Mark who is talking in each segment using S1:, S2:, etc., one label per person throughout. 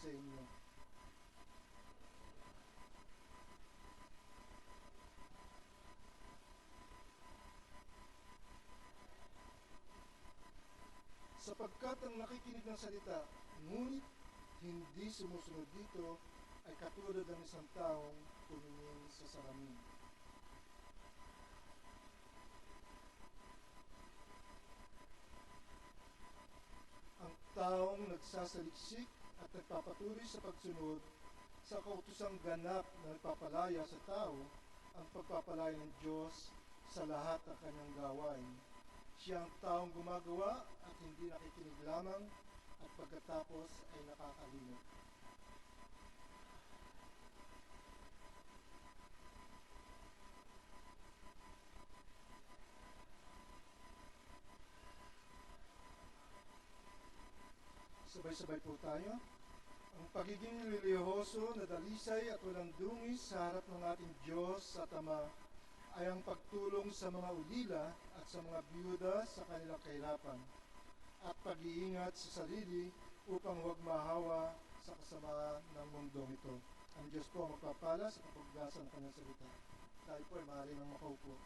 S1: sa inyo. Sapagkat ang nakikinig ng salita, ngunit hindi sumusunod dito, ay katulad ng isang taong tumingin sa salamin. Ang taong nagsasaliksik at nagpapatuloy sa pagsunod sa kautosang ganap na nagpapalaya sa tao, ang pagpapalaya ng Diyos sa lahat ng kanyang gawain. Siya ang taong gumagawa at hindi nakikinig lamang at pagkatapos ay nakakalimot. Sabay-sabay po tayo. Ang pagiging relihiyoso na dalisay at walang dungis sa harap ng ating Diyos at Ama ay ang pagtulong sa mga ulila at sa mga biyuda sa kanilang kahirapan at pag-iingat sa sarili upang huwag mahawa sa kasama ng mundong ito. Ang Diyos po ang magpapala sa pagbasa ng kanyang salita. Tayo po ay maaari nang makaupo.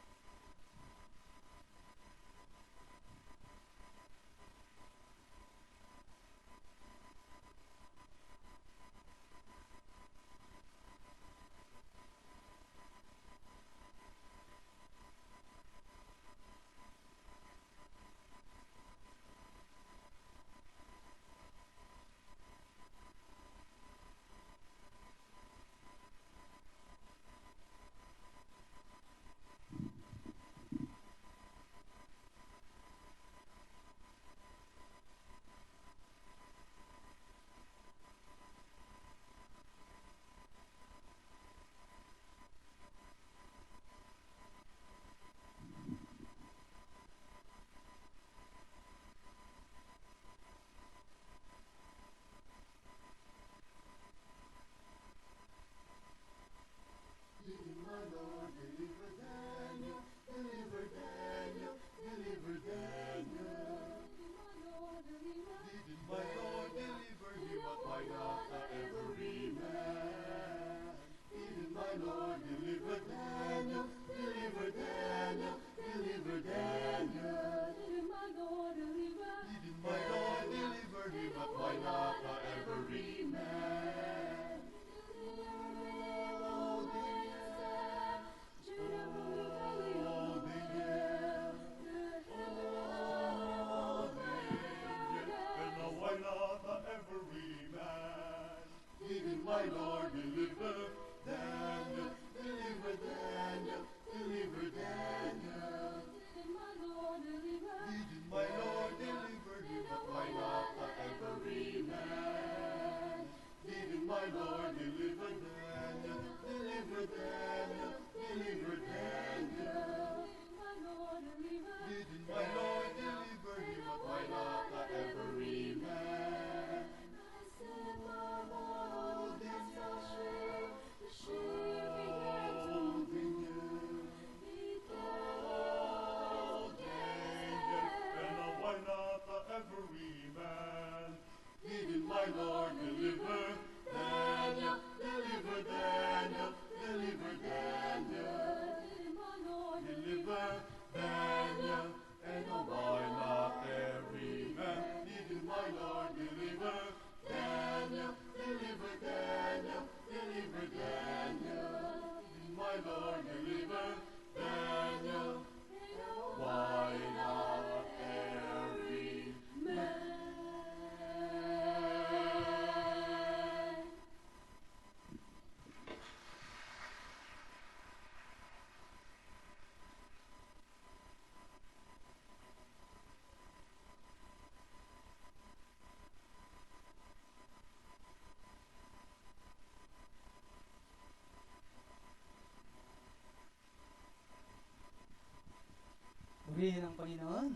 S2: Purihin ang Panginoon.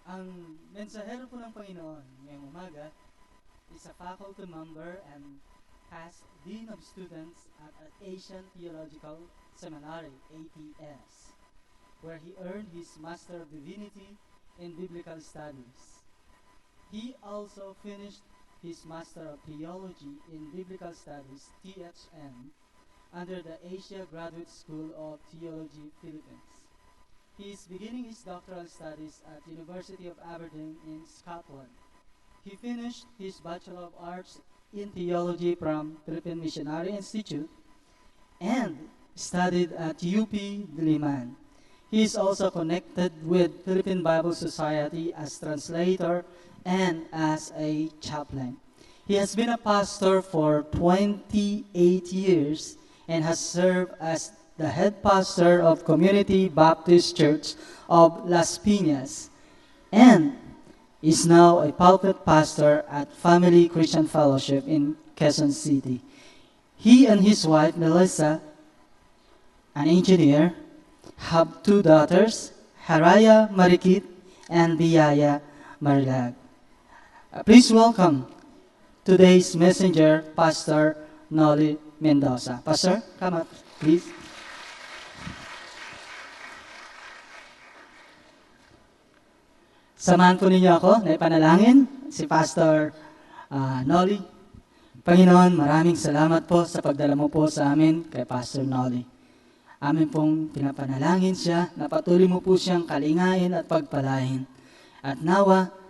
S2: Ang mensahero po ng Panginoon ngayong umaga is a faculty member and past Dean of Students at Asian Theological Seminary, ATS, where he earned his Master of Divinity in Biblical Studies. He also finished his Master of Theology in Biblical Studies, THM, under the Asia Graduate School of Theology, Philippines. He is beginning his doctoral studies at University of Aberdeen in Scotland. He finished his Bachelor of Arts in Theology from Philippine Missionary Institute and studied at UP Diliman. He is also connected with Philippine Bible Society as translator and as a chaplain. He has been a pastor for 28 years and has served as the head pastor of Community Baptist Church of Las Piñas and is now a pulpit pastor at Family Christian Fellowship in Quezon City. He and his wife, Melissa, an engineer, have 2 daughters, Haraya Marikit and Biyaya Marilag. Please welcome today's messenger, Pastor Noli Mendoza. Pastor, come up, please. Samahan po ninyo ako na ipanalangin si Pastor Noli. Panginoon, maraming salamat po sa pagdala mo po sa amin kay Pastor Noli. Amin pong pinapanalangin siya na patuloy mo po siyang kalingain at pagpalain. At nawa,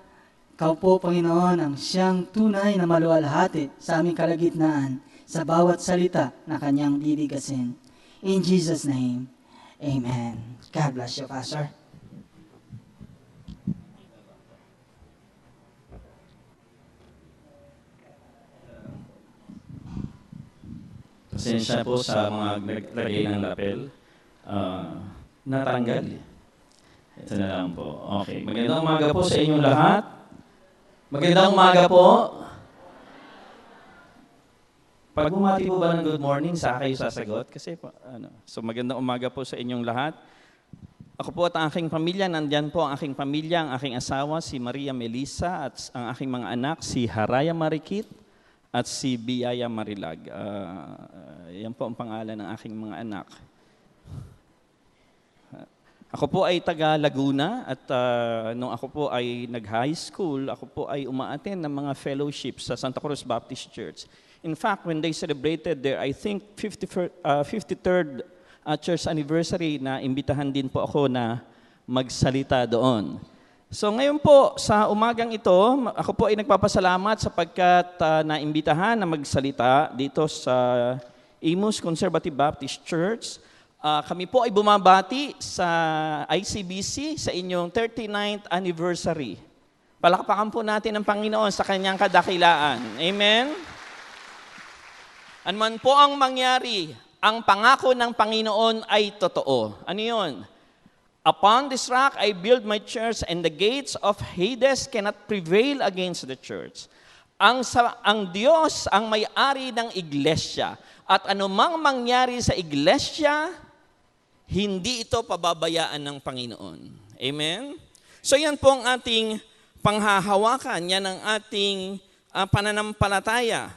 S2: Ikaw po, Panginoon, ang siyang tunay na maluwalhati sa aming kalagitnaan sa bawat salita na kanyang bibigasin. In Jesus' name, Amen. God bless you, Pastor.
S3: Pasensya po sa mga naglagay ng lapel. Natanggal. Ito na lang po. Okay. Magandang umaga po sa inyong lahat. Magandang umaga po. Pag bumati po ba ng good morning, sa kayo sasagot? Kasi po, So magandang umaga po sa inyong lahat. Ako po at ang aking pamilya, nandyan po ang aking pamilya, ang aking asawa, si Maria Melissa, at ang aking mga anak, si Haraya Marikit, at si Biyaya Marilag. Yan po ang pangalan ng aking mga anak. Ako po ay taga Laguna at nung ako po ay nag-high school, ako po ay umaattend ng mga fellowships sa Santa Cruz Baptist Church. In fact, when they celebrated their, I think, 53rd church anniversary, na imbitahan din po ako na magsalita doon. So ngayon po, sa umagang ito, ako po ay nagpapasalamat sapagkat naimbitahan na magsalita dito sa Imus Conservative Baptist Church. Kami po ay bumabati sa ICBC sa inyong 39th anniversary. Palakpakan po natin ang Panginoon sa kanyang kadakilaan. Amen? Anuman po ang mangyari, ang pangako ng Panginoon ay totoo. Ano yun? Upon this rock I build my church, and the gates of Hades cannot prevail against the church. Ang Diyos ang may-ari ng iglesia. At anumang mangyari sa iglesia, hindi ito pababayaan ng Panginoon. Amen? So yan po ang ating panghahawakan, yan ang ating pananampalataya.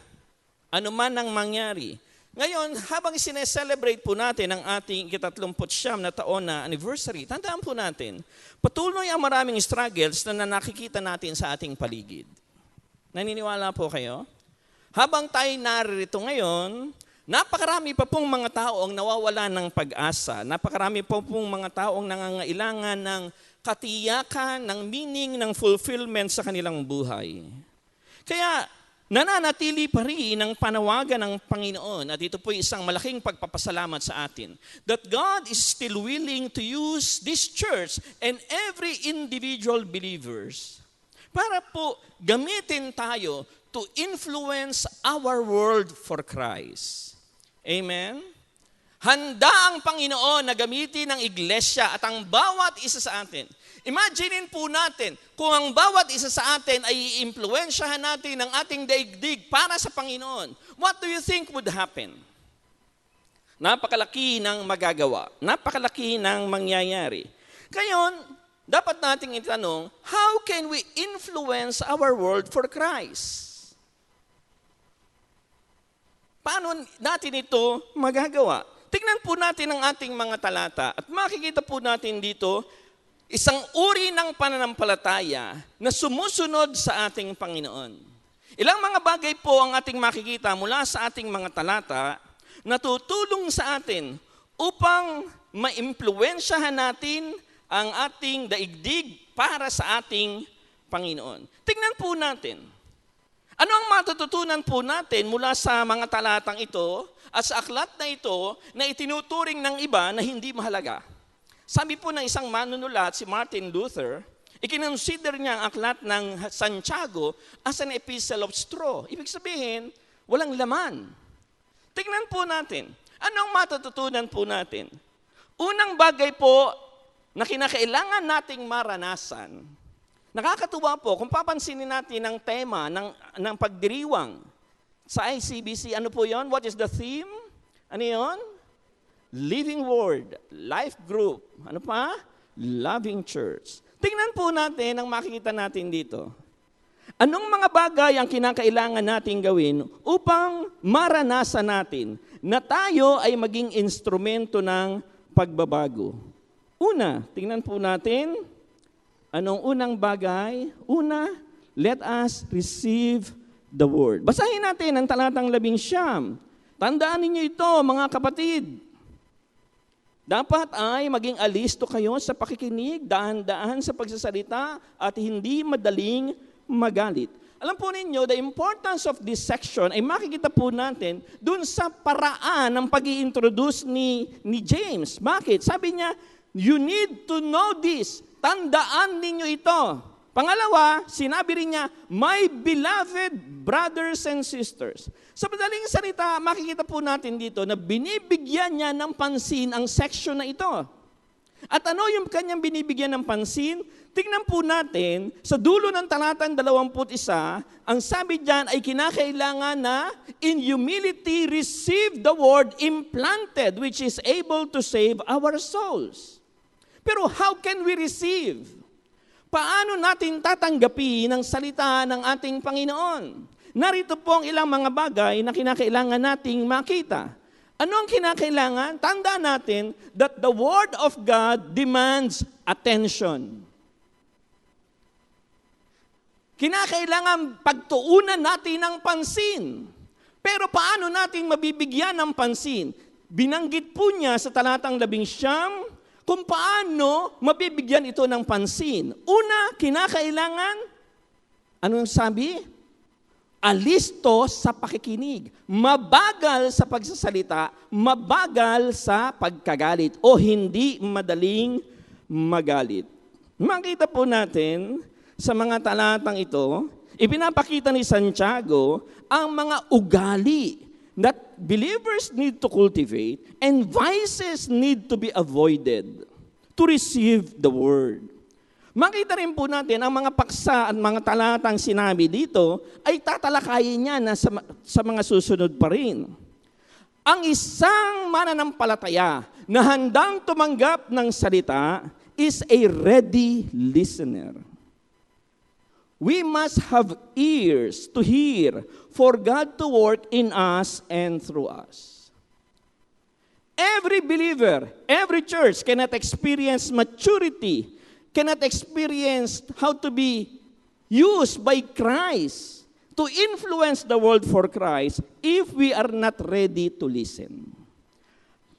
S3: Ano man ang mangyari. Ngayon, habang sineselebrate po natin ang ating 39 na taon na anniversary, tandaan po natin, patuloy ang maraming struggles na nakikita natin sa ating paligid. Naniniwala po kayo? Habang tayo naririto ngayon, napakarami pa pong mga tao ang nawawala ng pag-asa. Napakarami pa pong mga tao ang nangangailangan ng katiyakan, ng meaning, ng fulfillment sa kanilang buhay. Kaya, nananatili pa rin ang panawagan ng Panginoon, at ito po isang malaking pagpapasalamat sa atin, that God is still willing to use this church and every individual believers para po gamitin tayo to influence our world for Christ. Amen? Handa ang Panginoon na gamitin ang iglesia at ang bawat isa sa atin. Imaginin po natin, kung ang bawat isa sa atin ay i-impluwensyahan natin ang ating daigdig para sa Panginoon, what do you think would happen? Napakalaki ng magagawa. Napakalaki ng mangyayari. Ngayon, dapat nating itanong, how can we influence our world for Christ? Paano natin ito magagawa? Tingnan po natin ang ating mga talata at makikita po natin dito isang uri ng pananampalataya na sumusunod sa ating Panginoon. Ilang mga bagay po ang ating makikita mula sa ating mga talata na tutulong sa atin upang maimpluwensyahan natin ang ating daigdig para sa ating Panginoon. Tingnan po natin. Ano ang matututunan po natin mula sa mga talatang ito at sa aklat na ito na itinuturing ng iba na hindi mahalaga? Sabi po ng isang manunulat, si Martin Luther, ikinonsider niya ang aklat ng Santiago as an epistle of straw. Ibig sabihin, walang laman. Tingnan po natin. Ano ang matututunan po natin? Unang bagay po na kinakailangan nating maranasan. Nakakatuwa po, kung papansinin natin ang tema ng pagdiriwang sa ICBC, ano po yon? What is the theme? Ano yon? Living Word, Life Group. Ano pa? Loving Church. Tingnan po natin ang makikita natin dito. Anong mga bagay ang kinakailangan natin gawin upang maranasan natin na tayo ay maging instrumento ng pagbabago? Una, tingnan po natin, anong unang bagay? Una, let us receive the Word. Basahin natin ang talatang 11. Tandaan ninyo ito, mga kapatid. Dapat ay maging alisto kayo sa pakikinig, daan-daan sa pagsasalita, at hindi madaling magalit. Alam po ninyo, the importance of this section ay makikita po natin dun sa paraan ng pag-i-introduce ni James. Bakit? Sabi niya, you need to know this. Tandaan ninyo ito. Pangalawa, sinabi rin niya, my beloved brothers and sisters. Sa madaling salita, makikita po natin dito na binibigyan niya ng pansin ang section na ito. At ano yung kanyang binibigyan ng pansin? Tingnan po natin, sa dulo ng talatang 21, ang sabi diyan ay kinakailangan na in humility receive the word implanted which is able to save our souls. Pero how can we receive? Paano natin tatanggapin ang salita ng ating Panginoon? Narito po ang ilang mga bagay na kinakailangan nating makita. Ano ang kinakailangan? Tandaan natin that the Word of God demands attention. Kinakailangan pagtuunan natin ng pansin. Pero paano natin mabibigyan ng pansin? Binanggit po niya sa talatang 11 kung paano mabibigyan ito ng pansin. Una, kinakailangan, anong sabi? Alisto sa pakikinig. Mabagal sa pagsasalita, mabagal sa pagkagalit, o hindi madaling magalit. Makita po natin sa mga talatang ito, ipinapakita ni Santiago ang mga ugali that believers need to cultivate and vices need to be avoided to receive the word. Makita rin po natin ang mga paksa at mga talatang sinabi dito ay tatalakayin niya na sa mga susunod pa rin. Ang isang mananampalataya na handang tumanggap ng salita is a ready listener. We must have ears to hear for God to work in us and through us. Every believer, every church cannot experience maturity, cannot experience how to be used by Christ to influence the world for Christ if we are not ready to listen.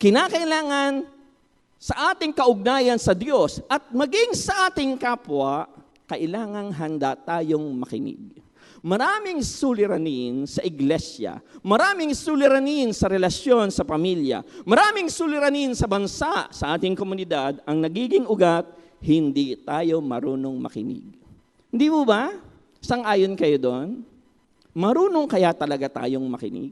S3: Kinakailangan sa ating kaugnayan sa Diyos at maging sa ating kapwa, kailangang handa tayong makinig. Maraming suliranin sa iglesia, maraming suliranin sa relasyon sa pamilya, maraming suliranin sa bansa, sa ating komunidad, ang nagiging ugat, hindi tayo marunong makinig. Hindi mo ba? Sang-ayon kayo doon? Marunong kaya talaga tayong makinig?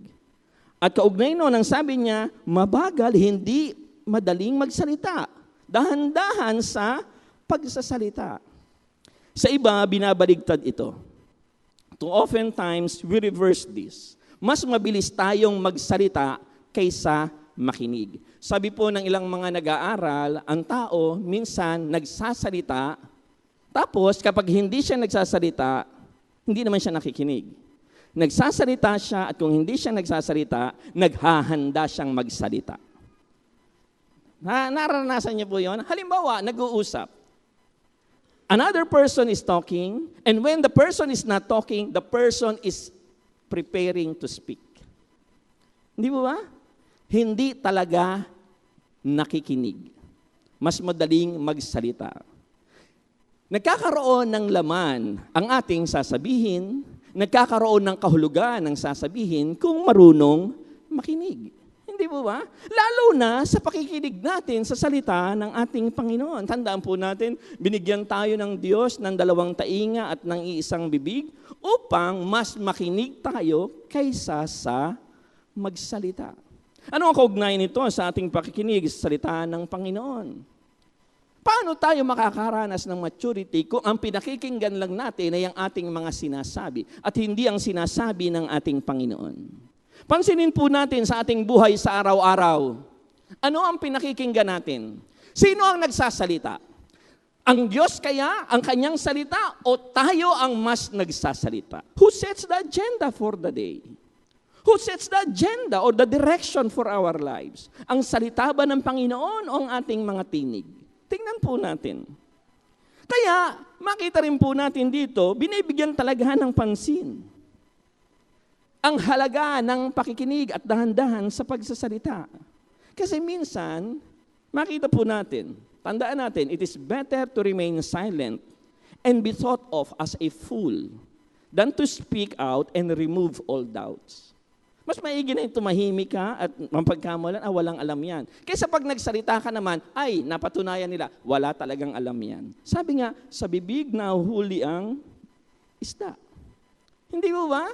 S3: At kaugnay noon, ang sabi niya, mabagal, hindi madaling magsalita. Dahan-dahan sa pagsasalita. Sa iba, binabaligtad ito. Too oftentimes, we reverse this. Mas mabilis tayong magsalita kaysa makinig. Sabi po ng ilang mga nag-aaral, ang tao minsan nagsasalita, tapos kapag hindi siya nagsasalita, hindi naman siya nakikinig. Nagsasalita siya at kung hindi siya nagsasalita, naghahanda siyang magsalita. Naranasan niyo po yun? Halimbawa, nag-uusap. another person is talking, and when the person is not talking, the person is preparing to speak. Hindi mo ba? Hindi talaga nakikinig. Mas madaling magsalita. Nagkakaroon ng laman ang ating sasabihin, nagkakaroon ng kahulugan ng sasabihin kung marunong makinig. Hindi po ba? Lalo na sa pakikinig natin sa salita ng ating Panginoon. Tandaan po natin, binigyan tayo ng Diyos ng 2 tainga at ng isang bibig upang mas makinig tayo kaysa sa magsalita. Ano ang kaugnay nito sa ating pakikinig sa salita ng Panginoon? Paano tayo makakaranas ng maturity kung ang pinakikinggan lang natin ay ang ating mga sinasabi at hindi ang sinasabi ng ating Panginoon? Pansinin po natin sa ating buhay sa araw-araw. Ano ang pinakikinggan natin? Sino ang nagsasalita? Ang Diyos kaya, ang kanyang salita, o tayo ang mas nagsasalita? Who sets the agenda for the day? Who sets the agenda or the direction for our lives? Ang salita ba ng Panginoon o ang ating mga tinig? Tingnan po natin. Kaya, makita rin po natin dito, binibigyan talaga ng pansin ang halaga ng pakikinig at dahan-dahan sa pagsasalita. Kasi minsan, makita po natin, tandaan natin, it is better to remain silent and be thought of as a fool than to speak out and remove all doubts. Mas maigi na yung tumahimik ka at mapagkamulan, walang alam yan. Kaysa pag nagsalita ka naman, ay, napatunayan nila, wala talagang alam yan. Sabi nga, sa bibig na huli ang isda. Hindi mo ba?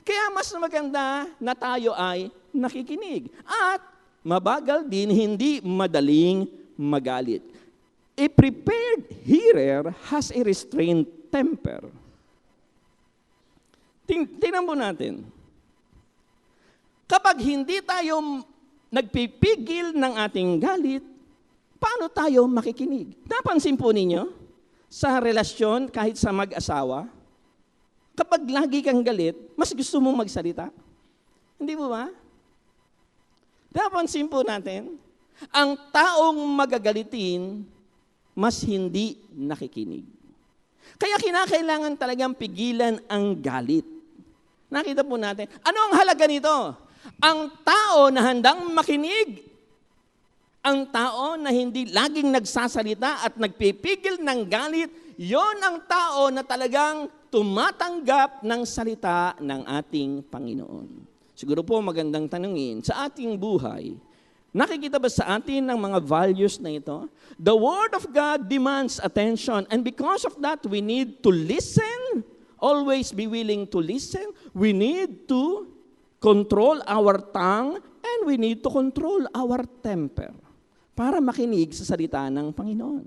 S3: Kaya mas maganda na tayo ay nakikinig. At mabagal din, hindi madaling magalit. A prepared hearer has a restrained temper. Tingnan po natin. Kapag hindi tayo nagpipigil ng ating galit, paano tayo makikinig? Napansin po ninyo, sa relasyon kahit sa mag-asawa, kapag lagi kang galit, mas gusto mong magsalita. Hindi po ba? Napansin po natin, ang taong magagalitin, mas hindi nakikinig. Kaya kinakailangan talagang pigilan ang galit. Nakita po natin, ano ang halaga nito? Ang tao na handang makinig, ang tao na hindi laging nagsasalita at nagpipigil ng galit, yon ang tao na talagang tumatanggap ng salita ng ating Panginoon. Siguro po magandang tanungin, sa ating buhay, nakikita ba sa atin ng mga values na ito? The Word of God demands attention, and because of that, we need to listen, always be willing to listen. We need to control our tongue, and we need to control our temper para makinig sa salita ng Panginoon.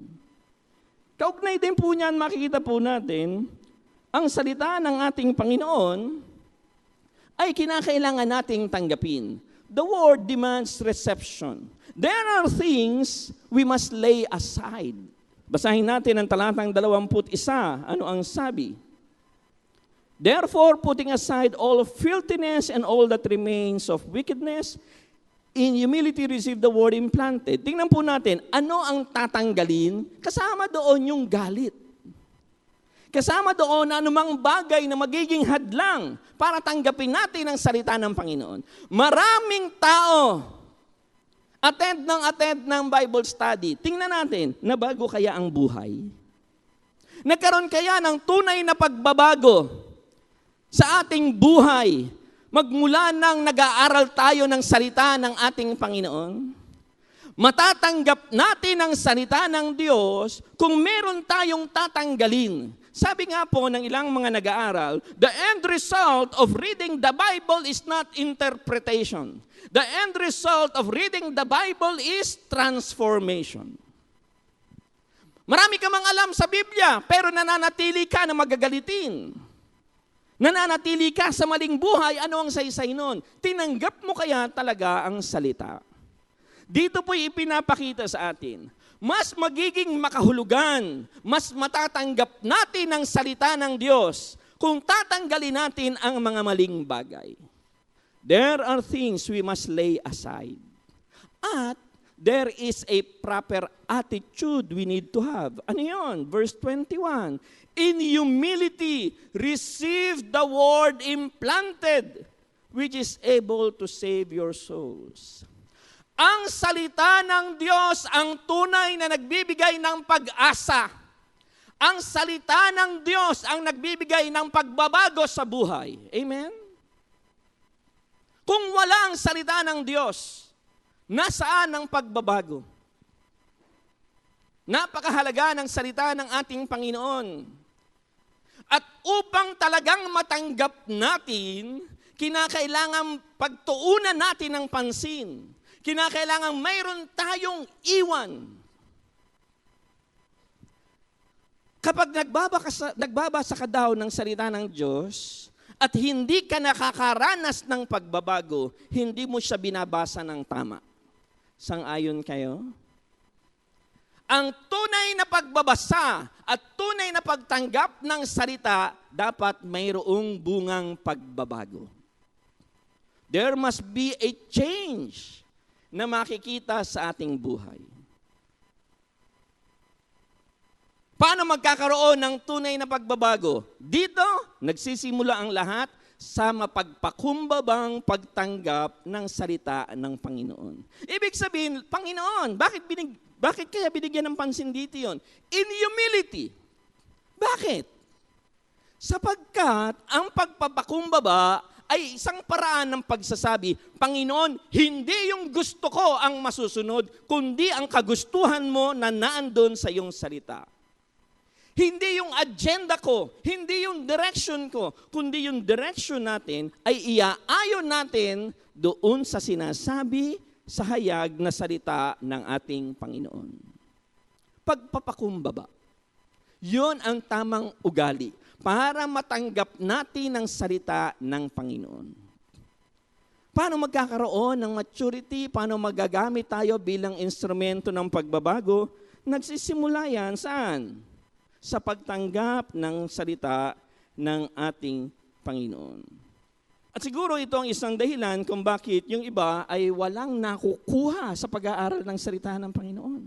S3: Kaugnay din po niyan, makikita po natin, ang salita ng ating Panginoon ay kinakailangan nating tanggapin. The Word demands reception. There are things we must lay aside. Basahin natin ang talatang 21. Ano ang sabi? Therefore, putting aside all filthiness and all that remains of wickedness, in humility receive the word implanted. Tingnan po natin, ano ang tatanggalin? Kasama doon yung galit. Kasama doon na anumang bagay na magiging hadlang para tanggapin natin ang salita ng Panginoon. Maraming tao, attend ng Bible study. Tingnan natin, nabago kaya ang buhay? Nagkaroon kaya ng tunay na pagbabago sa ating buhay, magmula nang nag-aaral tayo ng salita ng ating Panginoon? Matatanggap natin ang salita ng Diyos kung meron tayong tatanggalin. Sabi nga po ng ilang mga nag-aaral, the end result of reading the Bible is not interpretation. The end result of reading the Bible is transformation. Marami ka mang alam sa Biblia, pero nananatili ka na magagalitin. Nananatili ka sa maling buhay, ano ang saysay nun? Tinanggap mo kaya talaga ang salita? Dito po'y ipinapakita sa atin, mas magiging makahulugan, mas matatanggap natin ang salita ng Diyos kung tatanggalin natin ang mga maling bagay. There are things we must lay aside. At there is a proper attitude we need to have. Ano yun? Verse 21, in humility, receive the word implanted, which is able to save your souls. Ang salita ng Diyos ang tunay na nagbibigay ng pag-asa. Ang salita ng Diyos ang nagbibigay ng pagbabago sa buhay. Amen? Kung wala ang salita ng Diyos, nasaan ang pagbabago? Napakahalaga ng salita ng ating Panginoon. At upang talagang matanggap natin, kinakailangan pagtuunan natin ng pansin. Kinakailangan mayroon tayong iwan. Kapag nagbabasa ka daw ng salita ng Diyos, at hindi ka nakakaranas ng pagbabago, hindi mo siya binabasa ng tama. Sang-ayon kayo? Ang tunay na pagbabasa at tunay na pagtanggap ng salita, dapat mayroong bungang pagbabago. There must be a change na makikita sa ating buhay. Paano magkakaroon ng tunay na pagbabago? Dito, nagsisimula ang lahat sa mapagpakumbabang pagtanggap ng salita ng Panginoon. Ibig sabihin, Panginoon, bakit kaya binigyan ng pansin dito yun? In humility. Bakit? Sapagkat ang pagpapakumbaba ay isang paraan ng pagsasabi, Panginoon, hindi yung gusto ko ang masusunod, kundi ang kagustuhan mo na naandun sa iyong salita. Hindi yung agenda ko, hindi yung direction ko, kundi yung direction natin ay iaayon natin doon sa sinasabi sa hayag na salita ng ating Panginoon. Pagpapakumbaba. Yun ang tamang ugali para matanggap natin ang salita ng Panginoon. Paano magkakaroon ng maturity? Paano magagamit tayo bilang instrumento ng pagbabago? Nagsisimula yan saan? Sa pagtanggap ng salita ng ating Panginoon. At siguro ito ang isang dahilan kung bakit yung iba ay walang nakukuha sa pag-aaral ng salita ng Panginoon.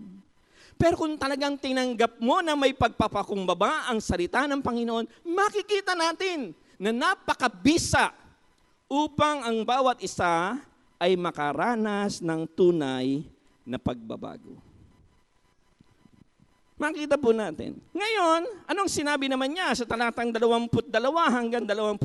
S3: Pero kung talagang tinanggap mo na may pagpapakumbaba ang salita ng Panginoon, makikita natin na napakabisa upang ang bawat isa ay makaranas ng tunay na pagbabago. Makita po natin. Ngayon, anong sinabi naman niya sa talatang 22 hanggang 25?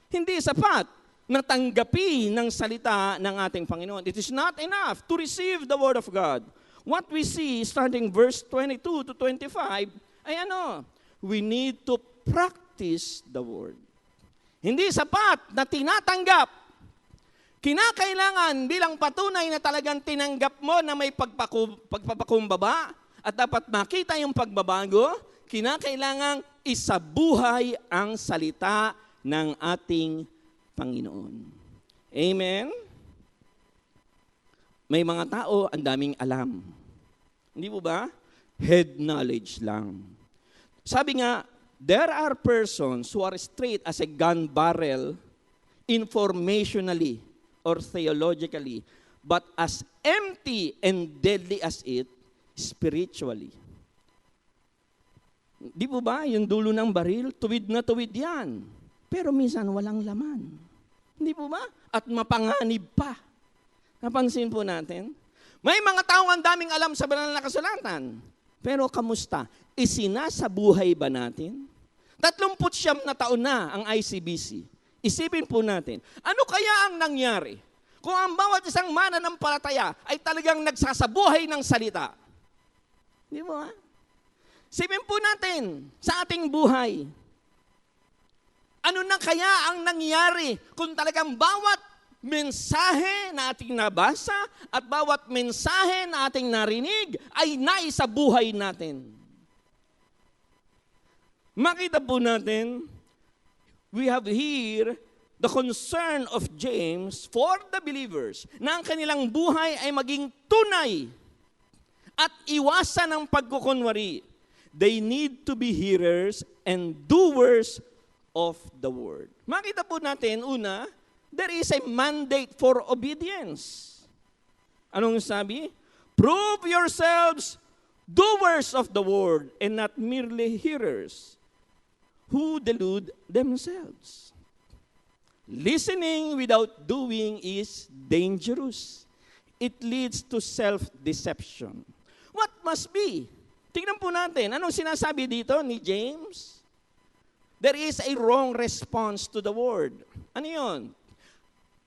S3: Hindi sapat na tanggapin ng salita ng ating Panginoon. It is not enough to receive the Word of God. What we see starting verse 22 to 25 ay we need to practice the Word. Hindi sapat na tinatanggap. Kinakailangan bilang patunay na talagang tinanggap mo na may pagpapakumbaba, at dapat makita yung pagbabago, kinakailangang isabuhay ang salita ng ating Panginoon. Amen? May mga tao, ang daming alam. Hindi po ba? Head knowledge lang. Sabi nga, there are persons who are straight as a gun barrel informationally or theologically, but as empty and deadly as it, spiritually. Di po ba, yung dulo ng baril, tuwid na tuwid yan. Pero minsan walang laman. Hindi po ba? At mapanganib pa. Napansin po natin? May mga taong ang daming alam sa banal na kasulatan. Pero kamusta? Isinasabuhay ba natin? 39 na taon na ang ICBC. Isipin po natin, ano kaya ang nangyari kung ang bawat isang mananampalataya ay talagang nagsasabuhay ng salita? Di ba? Sipin po natin sa ating buhay. Ano na kaya ang nangyari kung talagang bawat mensahe na ating nabasa at bawat mensahe na ating narinig ay naisabuhay natin? Makita po natin, we have here the concern of James for the believers na ang kanilang buhay ay maging tunay at iwasan ang pagkukunwari. They need to be hearers and doers of the word. Makita po natin, una, there is a mandate for obedience. Anong sabi? Prove yourselves doers of the word and not merely hearers who delude themselves. Listening without doing is dangerous. It leads to self-deception. What must be? Tingnan po natin, anong sinasabi dito ni James? There is a wrong response to the word. Ano yun?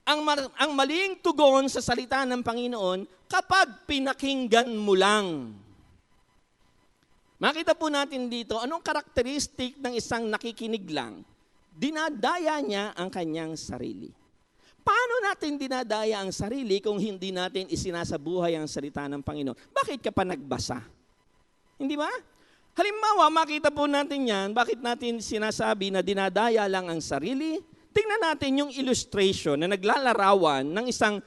S3: Ang maling tugon sa salita ng Panginoon kapag pinakinggan mo lang. Makita po natin dito, anong karakteristik ng isang nakikinig lang? Dinadaya niya ang kanyang sarili. Paano natin dinadaya ang sarili kung hindi natin isinasabuhay ang salita ng Panginoon? Bakit ka pa nagbasa? Hindi ba? Halimbawa, makita po natin yan, bakit natin sinasabi na dinadaya lang ang sarili? Tingnan natin yung illustration na naglalarawan ng isang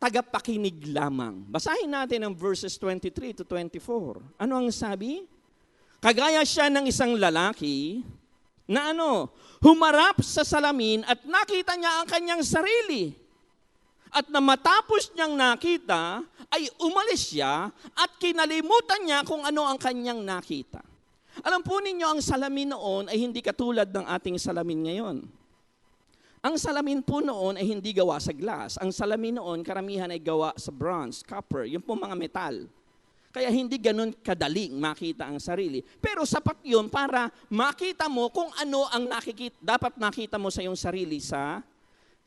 S3: tagapakinig lamang. Basahin natin ang verses 23 to 24. Ano ang sabi? Kagaya siya ng isang lalaki na humarap sa salamin at nakita niya ang kanyang sarili. At na matapos niyang nakita, ay umalis siya at kinalimutan niya kung ano ang kanyang nakita. Alam po ninyo, ang salamin noon ay hindi katulad ng ating salamin ngayon. Ang salamin po noon ay hindi gawa sa glass. Ang salamin noon, karamihan ay gawa sa bronze, copper, yung po mga metal. Kaya hindi ganun kadaling makita ang sarili. Pero sapat yun para makita mo kung ano ang dapat makita mo sa iyong sarili sa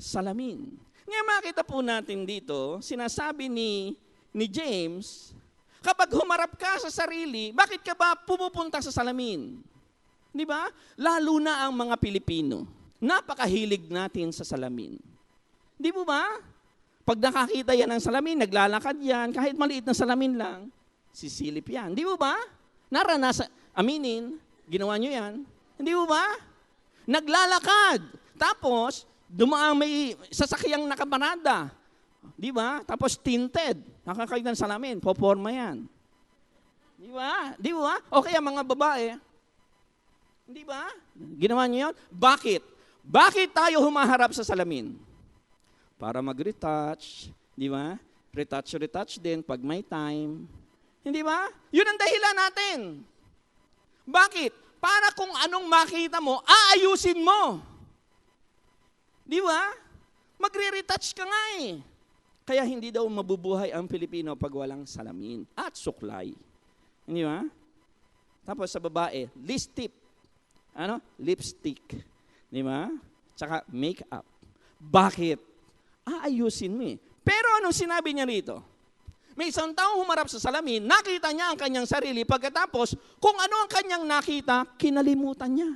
S3: salamin. Ngayon makita po natin dito, sinasabi ni James, kapag humarap ka sa sarili, bakit ka ba pumupunta sa salamin? Di ba? Lalo na ang mga Pilipino. Napakahilig natin sa salamin. Di mo ba? Pag nakakita yan ng salamin, naglalakad yan, kahit maliit na salamin lang, sisilip yan. Di mo ba? Aminin, ginawa nyo yan. Hindi mo ba? Naglalakad. Tapos, dumaan may sasakyang nakaparada. Di ba? Tapos tinted. Nakakita ng salamin. Poporma yan. Di ba? Di ba? O kaya mga babae. Di ba? Ginawa nyo yun? Bakit? Bakit tayo humaharap sa salamin? Para mag-retouch. Di ba? Retouch din pag may time. Hindi ba? Yun ang dahilan natin. Bakit? Para kung anong makita mo, aayusin mo. Di ba? Magre-retouch ka nga eh. Kaya hindi daw mabubuhay ang Pilipino pag walang salamin at suklay. Hindi ba? Tapos sa babae, lipstick. Lipstick. Di ba? Tsaka make-up. Bakit? Aayusin mo eh. Pero anong sinabi niya rito? May isang taong humarap sa salamin, nakita niya ang kanyang sarili, pagkatapos, kung ano ang kanyang nakita, kinalimutan niya.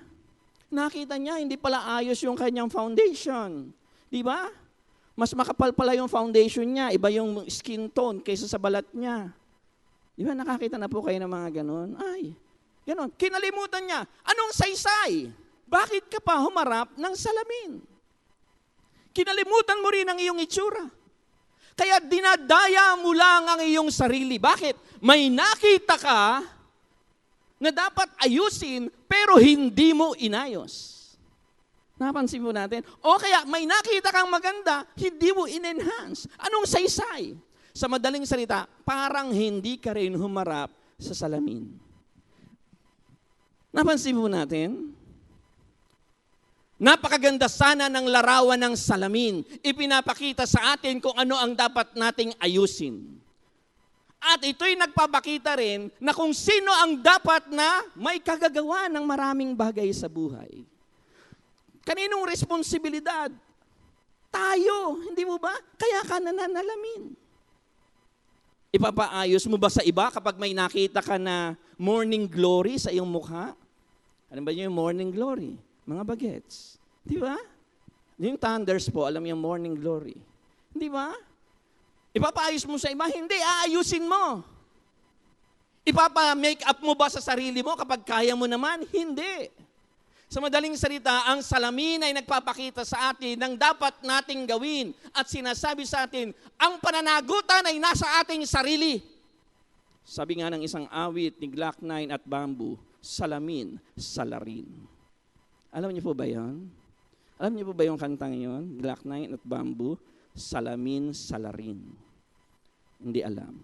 S3: Nakita niya, hindi pala ayos yung kanyang foundation. Di ba? Mas makapal pala yung foundation niya, iba yung skin tone kaysa sa balat niya. Di ba? Nakakita na po kayo ng mga ganon? Ay, ganon. Kinalimutan niya. Anong saysay? Bakit ka pa humarap ng salamin? Kinalimutan mo rin ang iyong itsura. Kaya dinadaya mo lang ang iyong sarili. Bakit? May nakita ka na dapat ayusin pero hindi mo inayos. Napansin mo natin? O kaya may nakita kang maganda, hindi mo in-enhance. Anong saysay? Sa madaling salita, parang hindi ka rin humarap sa salamin. Napansin mo natin? Napakaganda sana ng larawan ng salamin. Ipinapakita sa atin kung ano ang dapat nating ayusin. At ito'y nagpapakita rin na kung sino ang dapat na may kagagawa ng maraming bagay sa buhay. Kaninong responsibilidad? Tayo, hindi mo ba? Kaya ka nananalamin. Ipapaayos mo ba sa iba kapag may nakita ka na morning glory sa iyong mukha? Ano ba yung morning glory? Mga bagets. Di ba? Yung thunders po, alam yung morning glory. Di ba? Ipapaayos mo sa iba? Hindi, aayusin mo. Ipapa-make up mo ba sa sarili mo kapag kaya mo naman? Hindi. Sa madaling salita, ang salamin ay nagpapakita sa atin ng dapat nating gawin at sinasabi sa atin, ang pananagutan ay nasa ating sarili. Sabi nga ng isang awit ni Glock 9 at Bamboo, salamin, salarin. Alam niyo po ba yun? Alam niyo po ba yung kantang yun? Glock 9 at Bamboo, salamin, salarin. Hindi alam.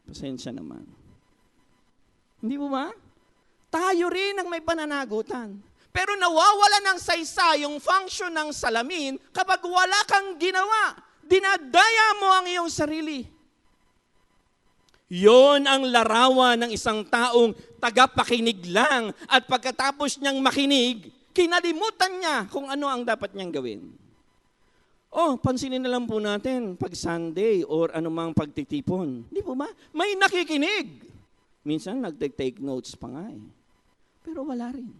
S3: Pasensya naman. Hindi mo ba? Tayo rin ang may pananagutan. Pero nawawala ng saysay yung function ng salamin kapag wala kang ginawa. Dinadaya mo ang iyong sarili. Yon ang larawan ng isang taong tagapakinig lang at pagkatapos niyang makinig, kinalimutan niya kung ano ang dapat niyang gawin. Pansinin na lang po natin pag Sunday or anumang pagtitipon. Di po ba? May nakikinig. Minsan nagtake notes pa nga eh. Pero wala rin.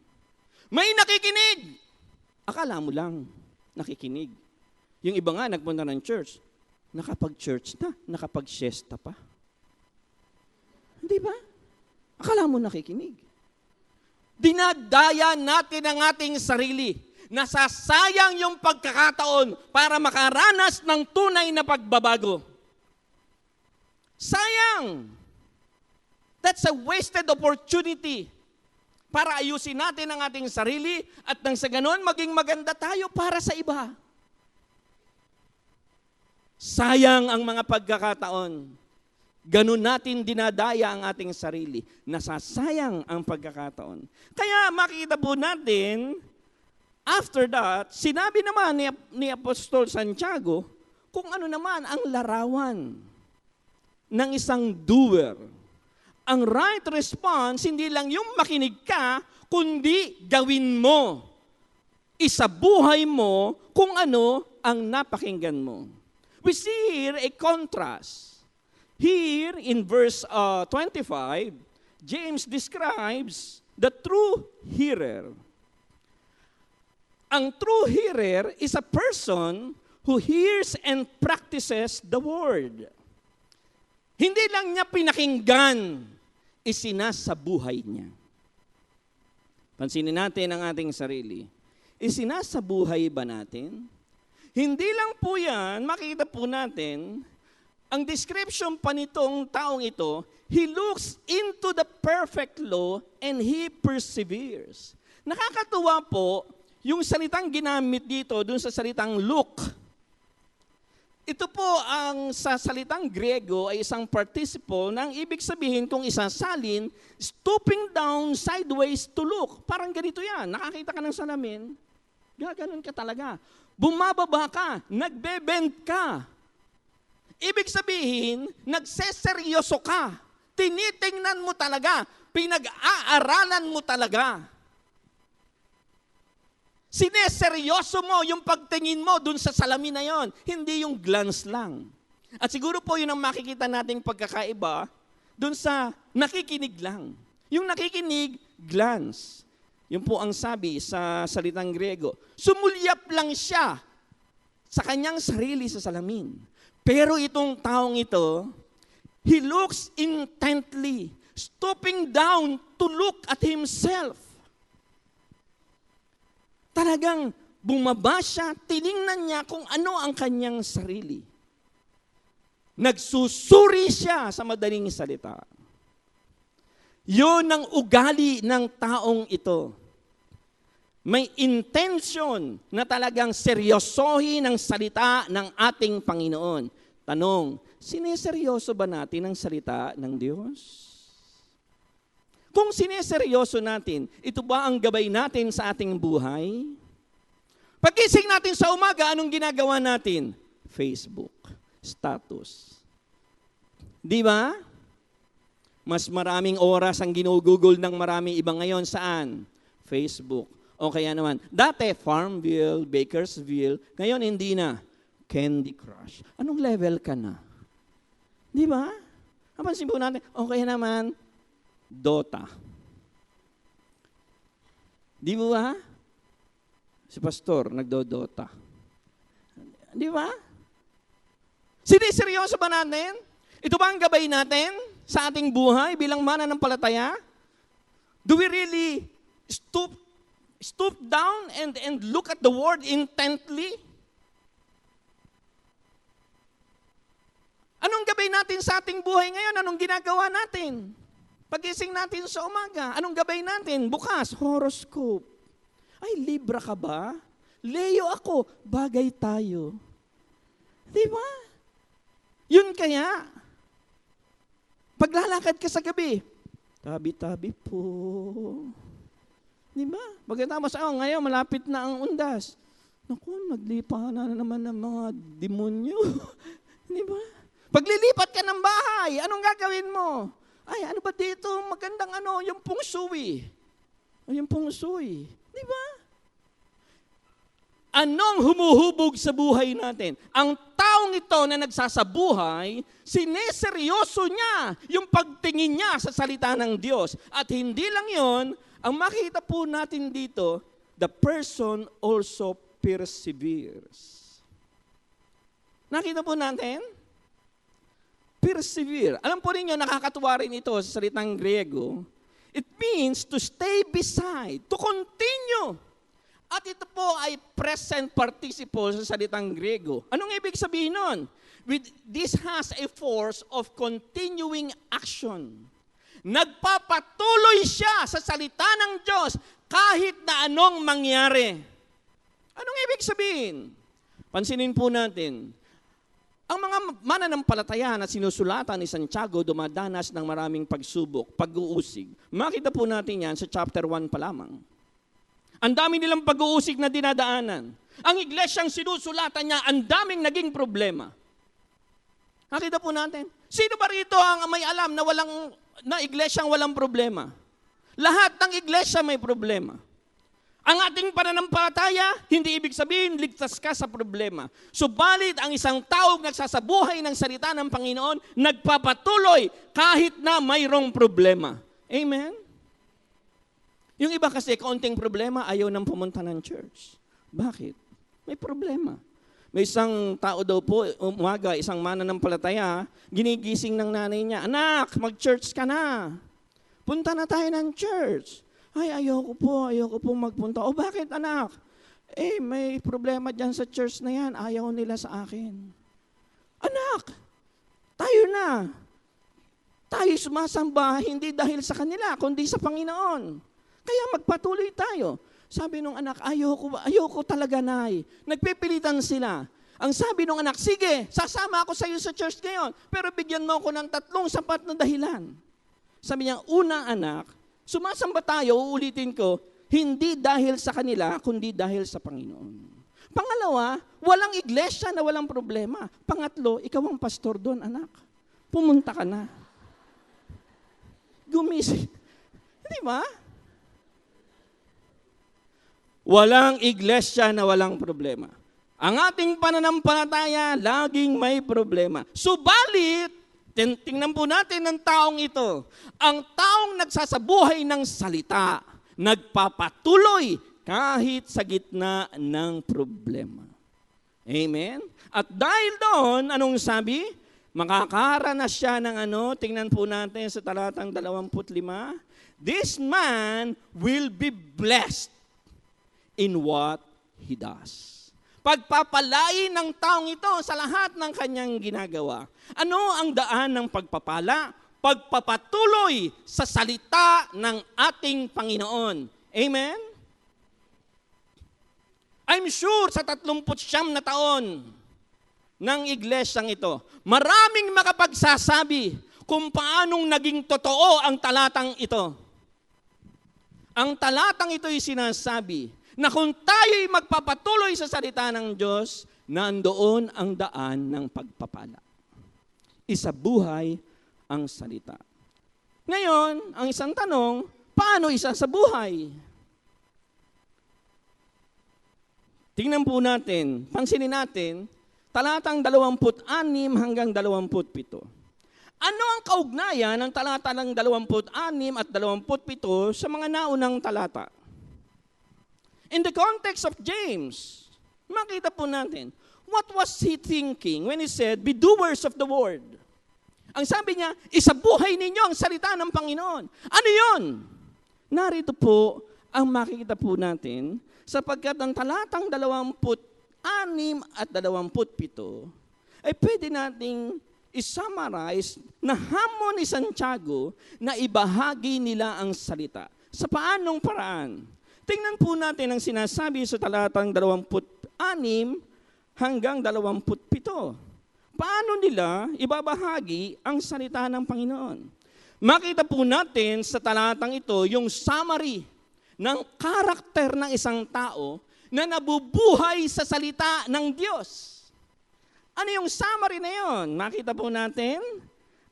S3: May nakikinig. Akala mo lang nakikinig. Yung iba nga nagpunta ng church, nakapag-church na, nakapag-siesta pa. Di ba? Akala mo nakikinig. Dinadaya natin ang ating sarili. Nasasayang yung pagkakataon para makaranas ng tunay na pagbabago. Sayang! That's a wasted opportunity para ayusin natin ang ating sarili at nang sa ganon maging maganda tayo para sa iba. Sayang ang mga pagkakataon. Ganun natin dinadaya ang ating sarili. Nasasayang ang pagkakataon. Kaya makikita po natin, after that, sinabi naman ni Apostol Santiago kung ano naman ang larawan ng isang doer. Ang right response, hindi lang yung makinig ka, kundi gawin mo. Isabuhay mo kung ano ang napakinggan mo. We see here a contrast. Here in verse 25, James describes the true hearer. Ang true hearer is a person who hears and practices the word. Hindi lang niya pinakinggan, isinasabuhay niya. Pansinin natin ang ating sarili. Isinasabuhay ba natin? Hindi lang po yan, makikita po natin, ang description pa nitong taong ito, he looks into the perfect law and he perseveres. Nakakatuwa po, yung salitang ginamit dito, dun sa salitang look, ito po ang sa salitang Griego ay isang participle na ang ibig sabihin kung isasalin, stooping down sideways to look. Parang ganito yan, nakakita ka ng salamin, gaganon ka talaga. Bumababa ka, nagbe-bend ka. Ibig sabihin, nagseseryoso ka. Tinitingnan mo talaga, pinag-aaralan mo talaga. Sineseryoso mo yung pagtingin mo dun sa salamin na yon, hindi yung glance lang. At siguro po yun ang makikita nating pagkakaiba dun sa nakikinig lang. Yung nakikinig, glance. Yun po ang sabi sa salitang Griego. Sumulyap lang siya sa kanyang sarili sa salamin. Pero itong taong ito, he looks intently, stooping down to look at himself. Talagang bumaba siya, tiningnan niya kung ano ang kanyang sarili. Nagsusuri siya sa madaling salita. Yun ang ugali ng taong ito. May intention na talagang seryosohin ang salita ng ating Panginoon. Tanong, sineseryoso ba natin ang salita ng Diyos? Kung sineseryoso natin, ito ba ang gabay natin sa ating buhay? Pagkising natin sa umaga, anong ginagawa natin? Facebook, status. Di ba? Mas maraming oras ang ginugugol ng marami iba ngayon saan? Facebook. O kaya naman, dati Farmville, Bakersville, ngayon hindi na. Candy Crush. Anong level ka na? Di ba? Napansin po natin, o kaya naman, Dota. Di ba? Si pastor, nagdo-Dota. Di ba? Siniseryoso ba natin? Ito ba ang gabay natin sa ating buhay bilang mananampalataya? Do we really stoop down and look at the word intently? Anong gabay natin sa ating buhay ngayon? Anong ginagawa natin? Pagising natin sa umaga, anong gabay natin? Bukas, horoscope. Ay, Libra ka ba? Leo ako, bagay tayo. Di ba? Yun kaya, Paglalakad ka sa gabi, tabi-tabi po. Di ba? Pagkatapos, ngayon malapit na ang undas. Naku, naglipa na naman ng mga demonyo. Di ba? Paglilipat ka ng bahay, anong gagawin mo? Ay, ano ba dito? Magandang yung feng shui. Yung feng shui. Di ba? Anong humuhubog sa buhay natin? Ang taong ito na nagsasabuhay, sineseryoso niya yung pagtingin niya sa salita ng Diyos. At hindi lang yon, ang makita po natin dito, the person also perseveres. Nakita po natin? Persevere. Alam po ninyo, nakakatuwa rin ito sa salitang Griego. It means to stay beside, to continue. At ito po ay present participle sa salitang Griego. Anong ibig sabihin nun? This has a force of continuing action. Nagpapatuloy siya sa salita ng Diyos kahit na anong mangyari. Anong ibig sabihin? Pansinin po natin. Ang mga mananampalataya na sinusulatan ni Santiago dumadanas ng maraming pagsubok, pag-uusig. Makita po natin yan sa chapter 1 pa lamang. Ang dami nilang pag-uusig na dinadaanan. Ang iglesyang sinusulatan niya, ang daming naging problema. Nakita po natin. Sino ba rito ang may alam na iglesyang walang problema? Lahat ng iglesia may problema. Ang ating pananampalataya, hindi ibig sabihin ligtas ka sa problema. Subalit ang isang taong nagsasabuhay ng salita ng Panginoon, nagpapatuloy kahit na mayroong problema. Amen? Yung iba kasi, kaunting problema, ayaw nang pumunta ng church. Bakit? May problema. May isang tao daw po, umaga, isang mananampalataya, ginigising ng nanay niya, "Anak, mag-church ka na. Punta na tayo ng church." "Ay, ayoko po magpunta." "O bakit, anak?" May problema dyan sa church na yan. Ayaw nila sa akin." "Anak, tayo na. Tayo sumasamba, hindi dahil sa kanila, kundi sa Panginoon. Kaya magpatuloy tayo." Sabi nung anak, ayoko talaga, Nay. Nagpipilitan sila. Ang sabi nung anak, "Sige, sasama ako sa iyo sa church ngayon, pero bigyan mo ako ng 3 sapat na dahilan." Sabi niya, "Una, anak, sumasamba tayo, uulitin ko, hindi dahil sa kanila, kundi dahil sa Panginoon. Pangalawa, walang iglesia na walang problema. Pangatlo, ikaw ang pastor doon, anak. Pumunta ka na." Gumising. Di ba? Walang iglesia na walang problema. Ang ating pananampalataya, laging may problema. Subalit, tingnan po natin ang taong ito. Ang taong nagsasabuhay ng salita, nagpapatuloy kahit sa gitna ng problema. Amen? At dahil doon, anong sabi? Makakaranas siya ng tingnan po natin sa talatang 25. This man will be blessed in what he does. Pagpapalain ng taong ito sa lahat ng kanyang ginagawa. Ano ang daan ng pagpapala? Pagpapatuloy sa salita ng ating Panginoon. Amen? I'm sure sa 39 na taon ng iglesyang ito, maraming makapagsasabi kung paanong naging totoo ang talatang ito. Ang talatang ito'y sinasabi na kung tayo'y magpapatuloy sa salita ng Diyos, nandoon ang daan ng pagpapala. Isabuhay ang salita. Ngayon, ang isang tanong, paano isa sa buhay? Tingnan po natin, pansinin natin, talatang 26 hanggang 27. Ano ang kaugnayan ng talata ng 26 at 27 sa mga naunang talata? In the context of James, makita po natin, what was he thinking when he said, "Be doers of the word"? Ang sabi niya, isabuhay ninyo ang salita ng Panginoon. Ano yun? Narito po ang makikita po natin, sapagkat ang talatang 26 at 27 ay pwede nating isummarize na hamon ni Santiago na ibahagi nila ang salita. Sa paanong paraan? Tingnan po natin ang sinasabi sa talatang 26 hanggang 27. paano nila ibabahagi ang salita ng Panginoon? Makita po natin sa talatang ito yung summary ng karakter ng isang tao na nabubuhay sa salita ng Diyos. Ano yung summary na yun? Makita po natin.